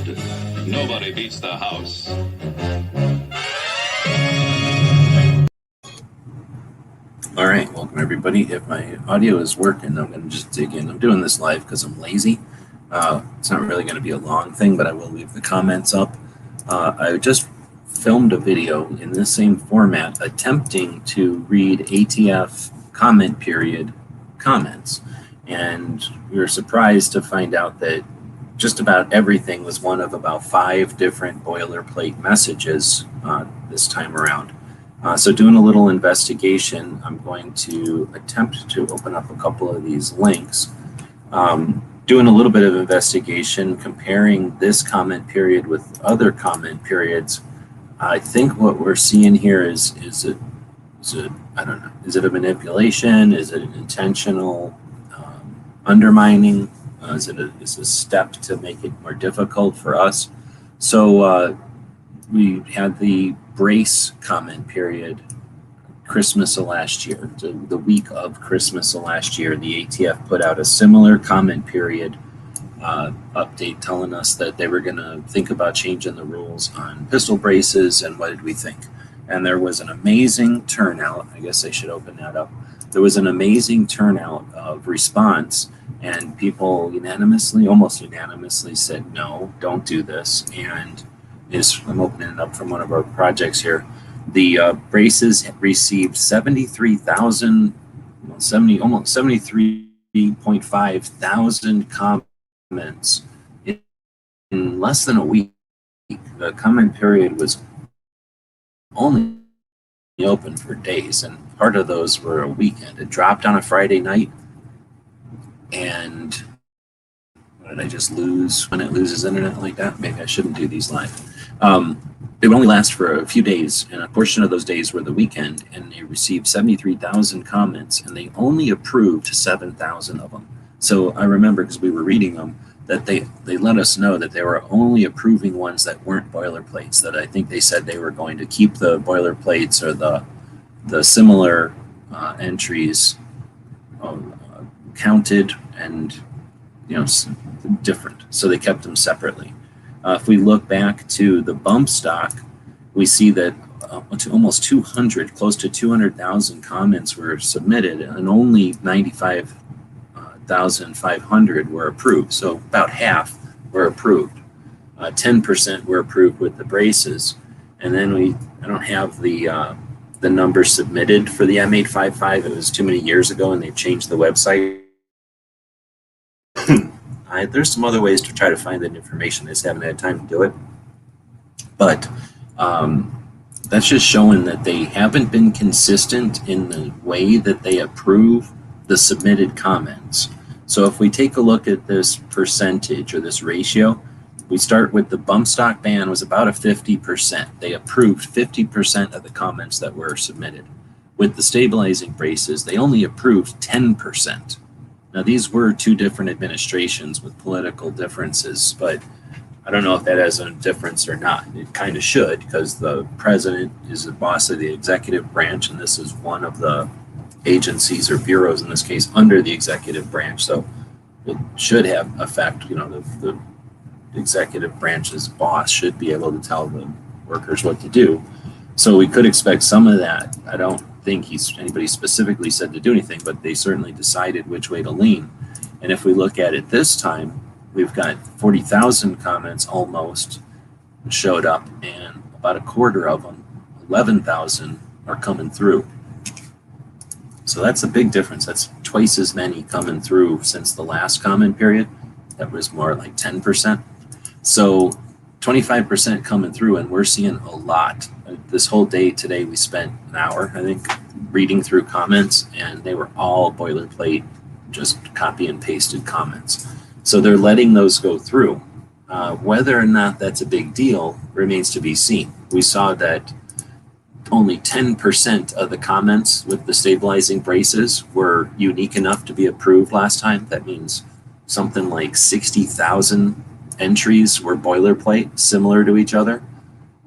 yard, nobody beats the house. All right, welcome everybody. If my audio is working, I'm going to just dig in. I'm doing this live because I'm lazy. It's not really going to be a long thing, but I will leave the comments up. I just filmed a video in this same format attempting to read ATF comment period comments. And we were surprised to find out that just about everything was one of about 5 different boilerplate messages this time around. So doing a little investigation, I'm going to attempt to open up a couple of these links. Doing a little bit of investigation, comparing this comment period with other comment periods. I think what we're seeing here is it I don't know, is it a manipulation? Is it an intentional undermining? Is it a step to make it more difficult for us? So we had the brace comment period Christmas of last year. So the week of Christmas of last year, the ATF put out a similar comment period update telling us that they were going to think about changing the rules on pistol braces. And what did we think? And there was an amazing turnout. I guess I should open that up. There was an amazing turnout of response, and people almost unanimously said, no, don't do this. And I'm opening it up from one of our projects here. The braces received 73,000, almost 73.5 thousand comments in less than a week. The comment period was only open for days, and part of those were a weekend. It dropped on a Friday night, and what did I just lose when it loses internet like that? Maybe I shouldn't do these live. It would only last for a few days, and a portion of those days were the weekend, and they received 73,000 comments, and they only approved 7,000 of them. So I remember, because we were reading them, that they let us know that they were only approving ones that weren't boilerplates, that I think they said they were going to keep the boilerplates or the similar entries counted and different. So they kept them separately. If we look back to the bump stock, we see that almost 200, close to 200,000 comments were submitted, and only 95,500 were approved. So about half were approved. 10% were approved with the braces. And then I don't have the numbers submitted for the M855. It was too many years ago, and they've changed the website. There's some other ways to try to find that information. I just haven't had time to do it. But that's just showing that they haven't been consistent in the way that they approve the submitted comments. So if we take a look at this percentage or this ratio, we start with the bump stock ban was about a 50%. They approved 50% of the comments that were submitted. With the stabilizing braces, they only approved 10%. Now, these were 2 different administrations with political differences, but I don't know if that has a difference or not. It kind of should, because the president is the boss of the executive branch, and this is one of the agencies or bureaus, in this case, under the executive branch. So it should have effect. The executive branch's boss should be able to tell the workers what to do. So we could expect some of that. I don't think anybody specifically said to do anything, but they certainly decided which way to lean. And if we look at it this time, we've got 40,000 comments almost showed up, and about a quarter of them, 11,000, are coming through. So that's a big difference. That's twice as many coming through since the last comment period. That was more like 10%. So 25% coming through, and we're seeing a lot. This whole day today, we spent an hour, I think, reading through comments, and they were all boilerplate, just copy and pasted comments. So they're letting those go through. Whether or not that's a big deal remains to be seen. We saw that only 10% of the comments with the stabilizing braces were unique enough to be approved last time. That means something like 60,000 entries were boilerplate, similar to each other,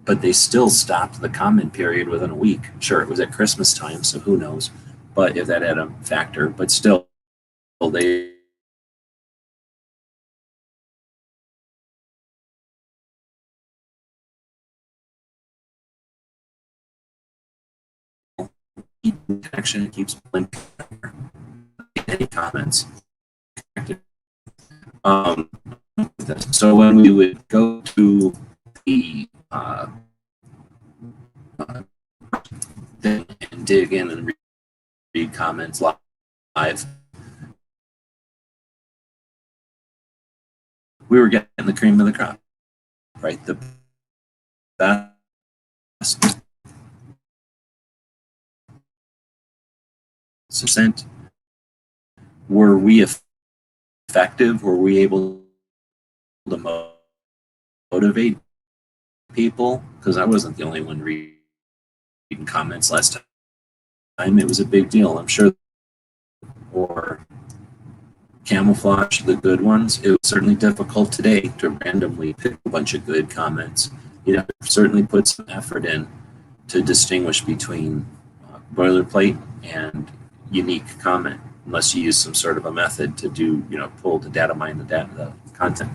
but they still stopped the comment period within a week. Sure, it was at Christmas time, so who knows, but if that had a factor, but still they connection, it keeps blinking. Any comments? So when we would go to the thing and dig in and read comments live, we were getting the cream of the crop, right? The best percent. Were we effective? Were we able to motivate people? Because I wasn't the only one reading comments last time. It was a big deal, I'm sure. Or camouflage the good ones. It was certainly difficult today to randomly pick a bunch of good comments. You know, certainly put some effort in to distinguish between boilerplate and unique comment, unless you use some sort of a method to do, pull the data mine the content.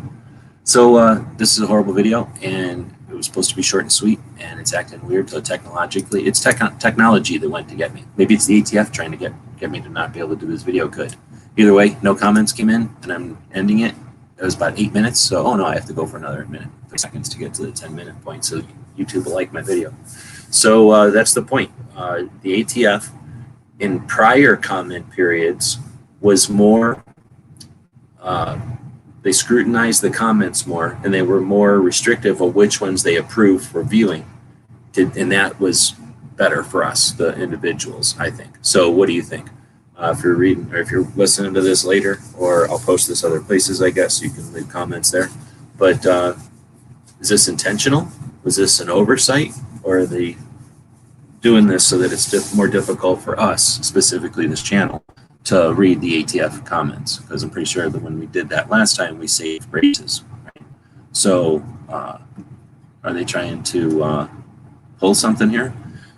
So this is a horrible video, and it was supposed to be short and sweet, and it's acting weird. So technologically, it's technology that went to get me. Maybe it's the ATF trying to get me to not be able to do this video good. Either way, no comments came in, and I'm ending it. It was about 8 minutes, so oh no, I have to go for another minute, 30 seconds to get to the 10-minute point, so YouTube will like my video. So that's the point. The ATF in prior comment periods was more, they scrutinized the comments more, and they were more restrictive of which ones they approved for viewing. And that was better for us, the individuals, I think. So what do you think? If you're reading, or if you're listening to this later, or I'll post this other places, I guess you can leave comments there. But is this intentional? Was this an oversight? Or are they doing this so that it's more difficult for us, specifically this channel, to read the ATF comments? Because I'm pretty sure that when we did that last time, we saved phrases. Right? So are they trying to pull something here?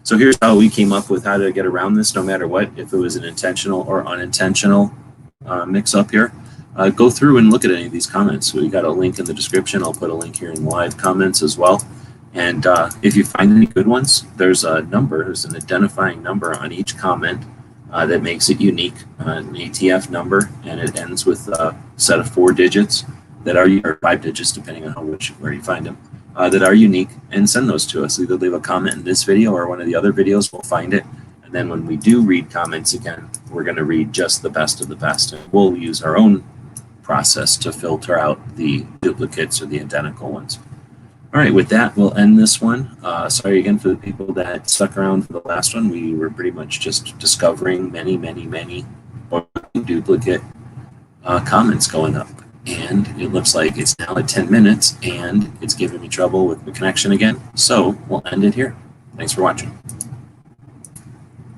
So here's how we came up with how to get around this, no matter what, if it was an intentional or unintentional mix-up here. Go through and look at any of these comments. We got a link in the description. I'll put a link here in the live comments as well. And if you find any good ones, there's a number, there's an identifying number on each comment that makes it unique, an ATF number, and it ends with a set of 4 digits that are, or 5 digits, depending on where you find them, that are unique, and send those to us. Either leave a comment in this video or one of the other videos, we'll find it. And then when we do read comments again, we're going to read just the best of the best. And we'll use our own process to filter out the duplicates or the identical ones. All right, with that, we'll end this one. Sorry again for the people that stuck around for the last one. We were pretty much just discovering many duplicate comments going up. And it looks like it's now at 10 minutes, and it's giving me trouble with the connection again. So we'll end it here. Thanks for watching.